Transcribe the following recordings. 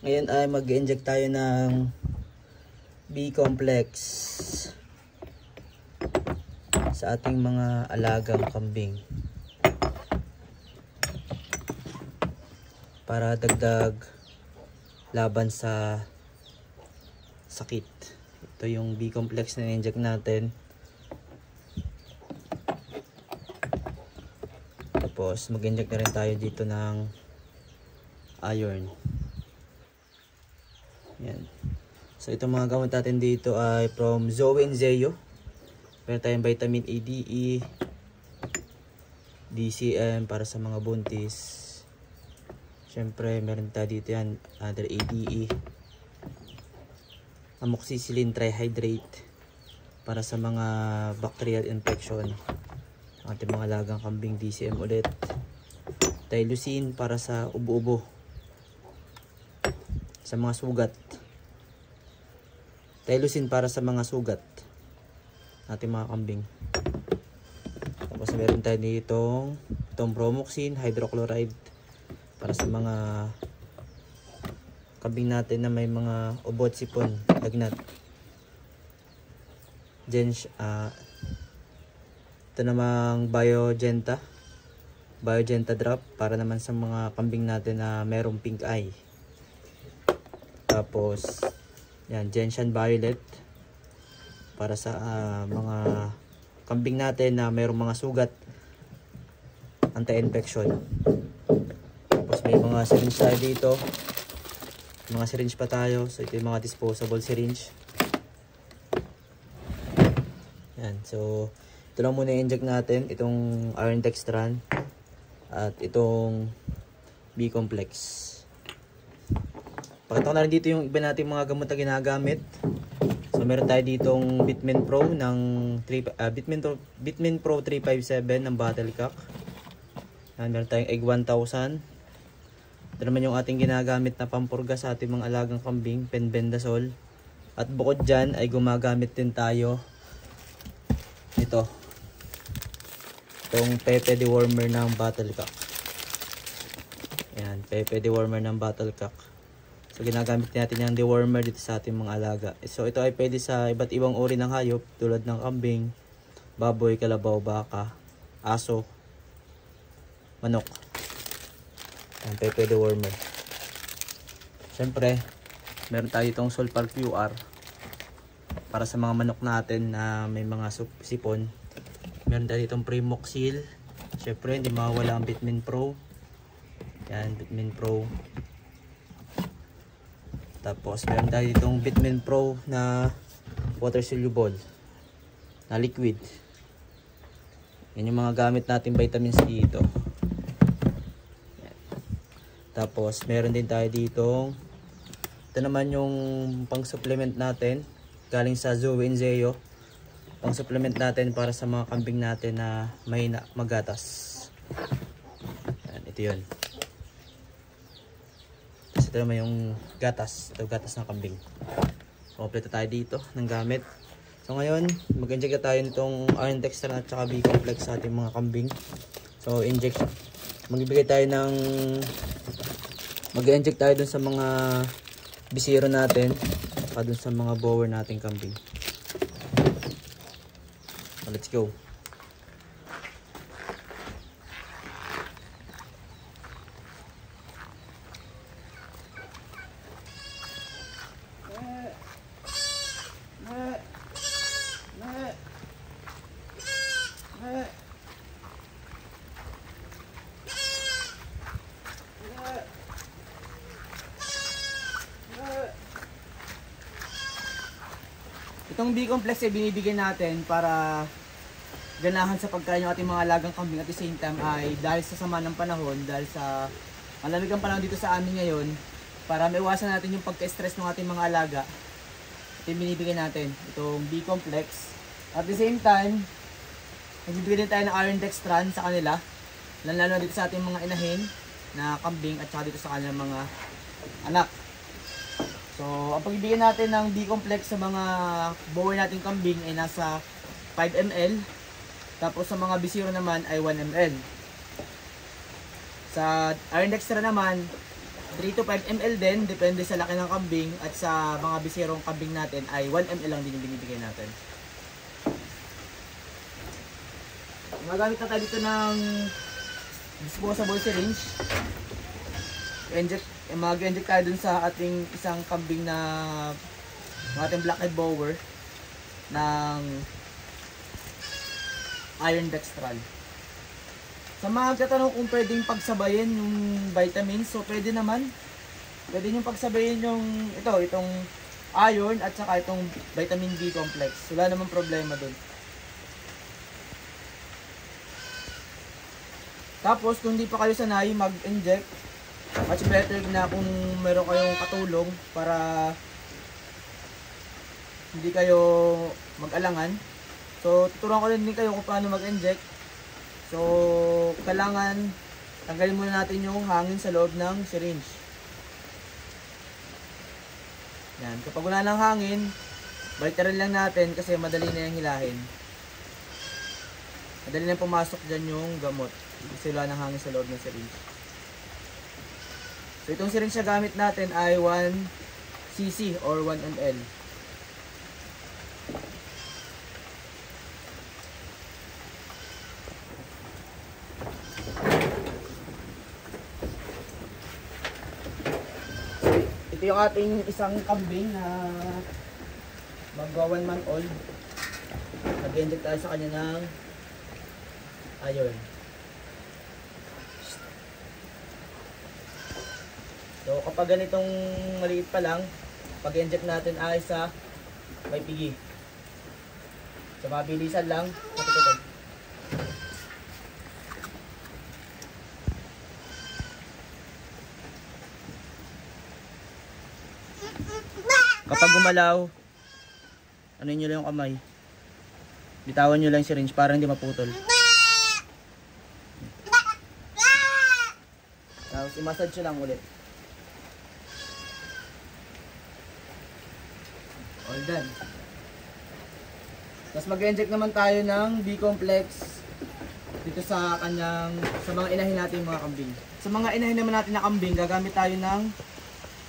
Ngayon ay mag-inject tayo ng B-complex sa ating mga alagang kambing para dagdag laban sa sakit. Ito yung B-complex na inject natin. Tapos mag-inject na rin tayo dito ng iron. Yan. So itong mga gamot natin dito ay from Zoe and Zeo. Meron tayong vitamin A, D, E, DCM para sa mga buntis. Siyempre meron tayo dito yan, other ADE, amoxicillin trihydrate para sa mga bacterial infection. Ang ating mga alagang kambing, DCM ulit. Tylosin para sa ubo-ubo, sa mga sugat. Tylosin para sa mga sugat natin mga kambing. Tapos meron tayo dito itong bromoxin hydrochloride para sa mga kambing natin na may mga ubo at sipon, lagnat. Ito namang Biogenta drop para naman sa mga kambing natin na merong pink eye. Tapos yan, Gentian Violet para sa mga kambing natin na mayroong mga sugat, anti-infection. Tapos may mga syringe tayo dito. Mga syringe pa tayo. So ito yung mga disposable syringe. Yan, so ito lang muna i-inject natin, itong iron dextran at itong B-complex. Pakita ko na rin dito yung iba nating mga gamot na ginagamit. So meron tayo ditong Bitmin Pro ng Bitmin Pro 357 ng Battlecock. Yan, meron tayong Egg 1000. Ito naman yung ating ginagamit na pampurga sa ating mga alagang kambing, Penbendazole. At bukod dyan ay gumagamit din tayo nito, itong Pepe Dewormer ng Battlecock. Yan, Pepe Dewormer ng Battlecock. So ginagamit natin yung dewormer dito sa ating mga alaga. So ito ay pwede sa iba't ibang uri ng hayop tulad ng kambing, baboy, kalabaw, baka, aso, manok. Ang Pepe Dewormer. Siyempre, meron tayo itong Sulfur QR para sa mga manok natin na may mga sipon. Meron tayo itong Primoxil. Siyempre, hindi mawala ang Bitmin Pro. Yan, Bitmin Pro. Tapos meron tayo itong Bitmin Pro na water soluble na liquid. Yan yung mga gamit natin vitamins dito. Yan. Tapos meron din tayo dito, ito naman yung pang supplement natin galing sa Zoe and Zeo. Pang supplement natin para sa mga kambing natin na may magatas. Yan, ito yun. Ito naman yung gatas. Ito gatas ng kambing. Kompleto tayo dito ng gamit. So ngayon, mag-inject tayo nitong iron dextran at saka B-complex sa ating mga kambing. So mag-inject tayo dun sa mga bisiro natin at dun sa mga bower nating kambing. So, let's go. Itong B-complex ay binibigyan natin para ganahan sa pagkain ng ating mga alagang kambing, at the same time ay dahil sa sama ng panahon, dahil sa malamig ang panahon dito sa amin ngayon, para maiwasan natin yung pagka-stress ng ating mga alaga. Ito yung binibigyan natin, itong B-complex. At the same time, nagbibigyan din tayo ng iron dextran sa kanila, lalo dito sa ating mga inahin na kambing at saka dito sa kanilang mga anak. So, ang pagbibigyan natin ng B-complex sa mga bower nating kambing ay nasa 5 ml. Tapos sa mga bisiro naman ay 1 ml. Sa iron dextran naman, 3 to 5 ml din, depende sa laki ng kambing, at sa mga bisirong kambing natin ay 1 ml lang din yung binibigay natin. Magamit na tayo dito ng disposable syringe. Mag-inject tayo dun sa ating isang kambing na ating blackhead bower ng iron dextral. Sa mga katanong kung pwedeng pagsabayin yung vitamins, so pwede naman. Pwede nyo pagsabayin yung itong iron at saka itong vitamin B complex. Wala namang problema dun. Tapos kung hindi pa kayo sanay mag-inject, much better na kung meron kayong katulong para hindi kayo mag-alangan. So tuturuan ko din kayo kung paano mag-inject. So kailangan tanggalin muna natin yung hangin sa loob ng syringe. Yan, kapag wala ng hangin, baliktarin lang natin kasi madali na yung hilahin. Madali na pumasok dyan yung gamot kasi wala ng hangin sa loob ng syringe. So itong syringe na gamit natin ay 1 cc or 1 ml. Ito yung ating isang kambing na magwa 1 month old. Nag-inject tayo sa kanya ng iron. So kapag ganitong maliit pa lang, pag-inject natin ay sa may pigi. So mabilisan lang. Kapag gumalaw, ano nyo lang yung kamay. Bitawan nyo lang yung syringe para hindi maputol. Tapos i-massage nyo lang ulit. All done. Tapos mag-inject naman tayo ng B-complex dito sa mga inahin natin mga kambing. Sa mga inahin naman natin na kambing, gagamit tayo ng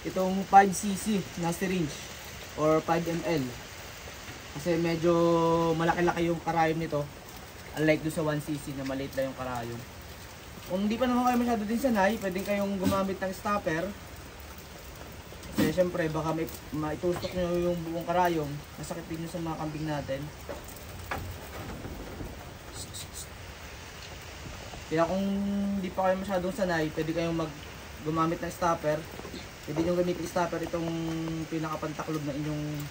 itong 5cc na syringe or 5 ml. Kasi medyo malaki-laki yung karayom nito. Unlike do sa 1cc na maliit lang yung karayom. Kung hindi pa naman kayo masyado din sanay, pwedeng kayong gumamit ng stopper. Kasi syempre baka maitusok nyo yung buong karayom. Masakit din nyo sa mga kambing natin. Kaya kung hindi pa kayo masyadong sanay, pwede kayong gumamit ng stopper. Pwede nyo gamitin stopper itong pinakapantaklob na inyong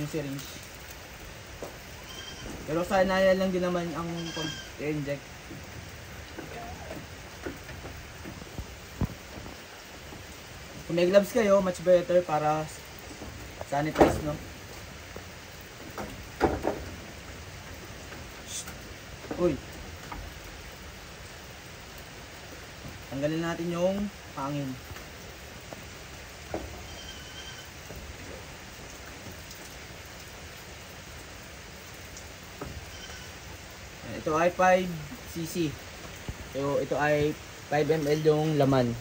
syringe. Pero sanayan lang din naman ang pag-inject. Kung may gloves kayo, much better para sanitize, no? Uy! Tanggalin natin yung hangin. Ito ay 5cc. So ito ay 5 ml yung laman.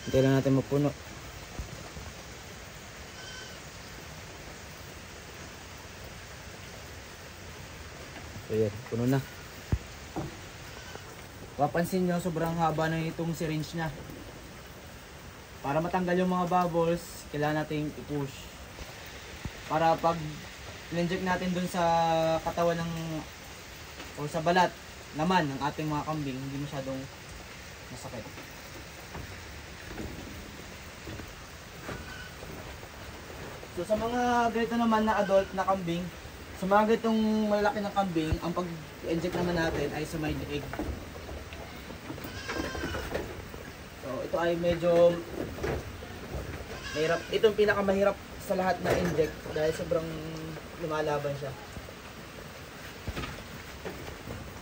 Hintayin lang natin mapuno. So yan, puno na. Papansin nyo, sobrang haba na itong syringe niya. Para matanggal yung mga bubbles, kailangan natin i-push. Para pag in-inject natin dun sa katawan o sa balat, laman ng ating mga kambing, hindi masyadong masakit. So sa mga ganito naman na adult na kambing, sa mga ganitong malalaki ng kambing, ang pag-inject naman natin ay sa may leeg. Ito ay medyo mahirap. Ito yung pinakamahirap sa lahat na inject dahil sobrang lumalaban siya.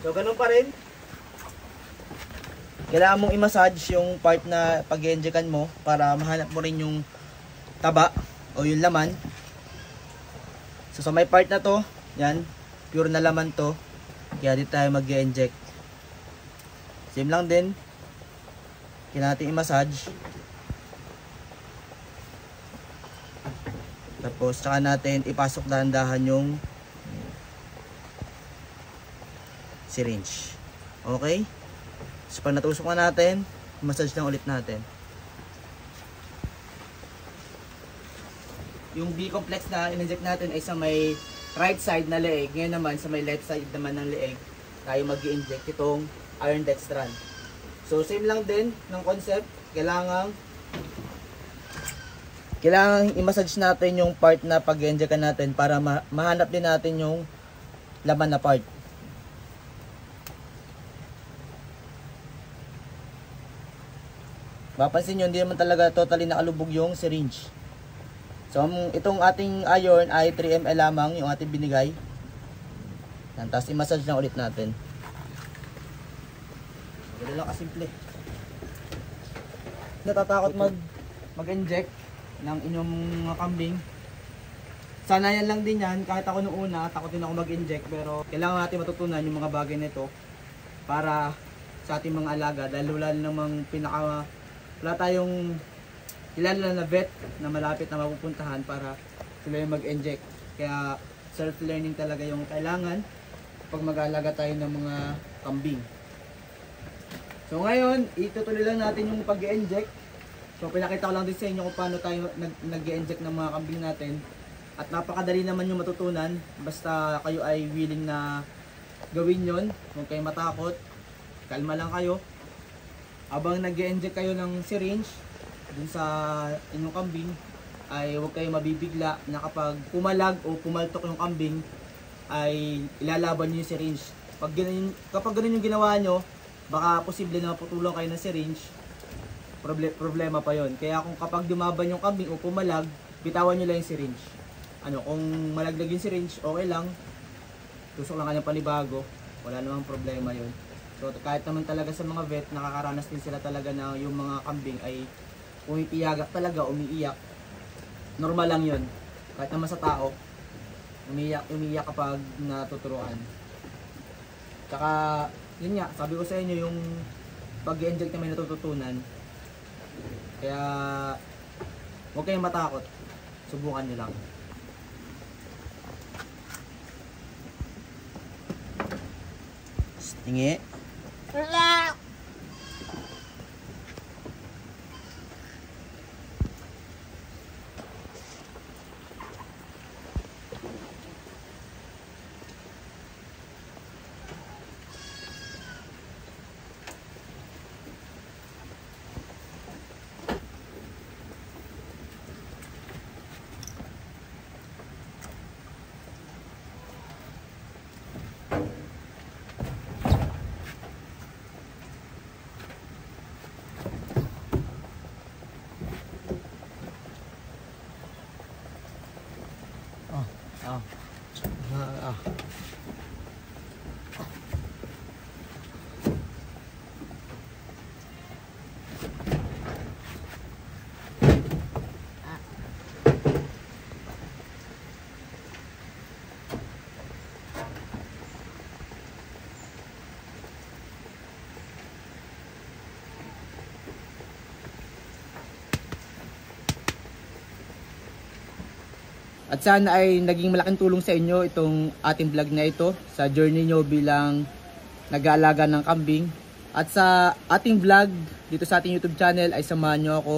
So ganun pa rin. Kailangan mong i-massage yung part na pag-injectan mo para mahanap mo rin yung taba o yung laman. So sa may part na to, yan, pure na laman to. Kaya dito tayo mag-inject. Same lang din. Kaya natin i-massage. Tapos saka natin ipasok dahan-dahan yung syringe. Okay? So pag natusok na natin, massage lang ulit natin. Yung B-complex na in-inject natin ay sa may right side na leeg. Ngayon naman sa may left side naman ng leeg tayo mag-i-inject itong iron dextran. So same lang din ng concept. Kailangan i-massage natin yung part na pag-inject natin para mahanap din natin yung laman na part. Mapansin nyo, hindi naman talaga totally nakalubog yung syringe. So, itong ating iron ay 3 ml lamang yung ating binigay. Yan, tapos i-massage lang ulit natin. Wala lang kasimple. Natatakot mag-inject ng inyong mga kambing. Sana yan lang din yan. Kahit ako noong una, takot din ako mag-inject. Pero kailangan natin matutunan yung mga bagay nito para sa ating mga alaga. Dahil wala namang wala tayong kilala na vet na malapit na mapupuntahan para sila yung mag-inject. Kaya self-learning talaga yung kailangan pag mag-aalaga tayo ng mga kambing. So ngayon, itutuloy lang natin yung pag-inject. So pinakita ko lang din sa inyo kung paano tayo nag-inject ng mga kambing natin. At napakadali naman yung matutunan. Basta kayo ay willing na gawin yon. Huwag kayo matakot. Kalma lang kayo. Habang nag-inject kayo ng syringe dun sa inyong kambing, ay huwag kayo mabibigla na kapag pumalag o pumaltok yung kambing ay ilalaban nyo yung syringe. Kapag ganun yung ginawa nyo, baka posible na maputulong kayo ng syringe, problema pa yon. Kaya kung kapag dumaban yung kambing o pumalag, bitawan nyo lang yung syringe. Kung malaglag yung syringe, okay lang, tusok lang kanyang panibago, wala namang problema yon. So kahit naman talaga sa mga vet, nakakaranas din sila talaga na yung mga kambing ay umipiyagak talaga, umiiyak. Normal lang yun. Kahit naman sa tao, umiiyak kapag natuturuan. Tsaka, yun nga, sabi ko sa inyo yung pag-i-inject na may natututunan. Kaya, huwag kayong matakot. Subukan nyo lang. Tingi. At sana ay naging malaking tulong sa inyo itong ating vlog na ito sa journey nyo bilang nag-aalaga ng kambing. At sa ating vlog dito sa ating YouTube channel ay samahan nyo ako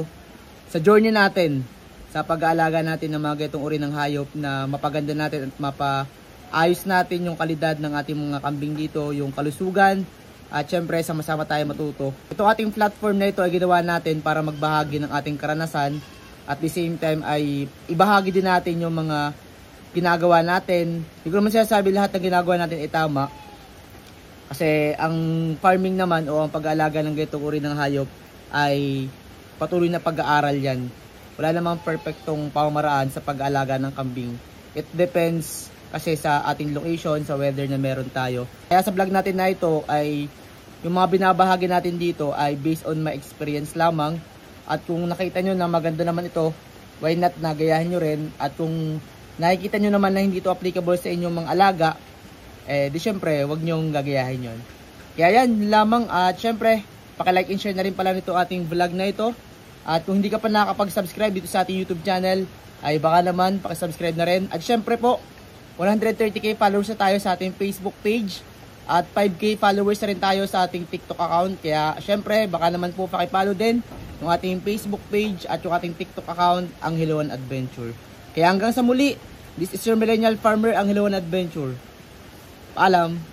sa journey natin sa pag-aalaga natin ng mga ganitong uri ng hayop na mapaganda natin at mapaayos natin yung kalidad ng ating mga kambing dito, yung kalusugan, at syempre sama-sama tayo matuto. Itong ating platform na ito ay ginawa natin para magbahagi ng ating karanasan. At the same time ay ibahagi din natin yung mga ginagawa natin. Hindi ko naman sinasabi lahat ng ginagawa natin ay tama. Kasi ang farming naman o ang pag-aalaga ng ganitong uri ng hayop ay patuloy na pag-aaral yan. Wala namang perfectong pamamaraan sa pag-aalaga ng kambing. It depends kasi sa ating location, sa weather na meron tayo. Kaya sa vlog natin na ito ay yung mga binabahagi natin dito ay based on my experience lamang. At kung nakita nyo na maganda naman ito, why not na gayahin nyo rin. At kung nakikita nyo naman na hindi ito applicable sa inyong mga alaga, di syempre, wag nyong gagayahin yon. Kaya yan lamang, at syempre, paki-like and share na rin pala nito ating vlog na ito. At kung hindi ka pa nakakapag-subscribe dito sa ating YouTube channel, ay baka naman paki-subscribe na rin. At syempre po, 130k followers na tayo sa ating Facebook page. At 5k followers na rin tayo sa ating TikTok account. Kaya syempre, baka naman po paki-follow din yung ating Facebook page at yung ating TikTok account, ang Hiluan Adventure. Kaya hanggang sa muli, this is your Millennial Farmer, ang Hiluan Adventure. Paalam!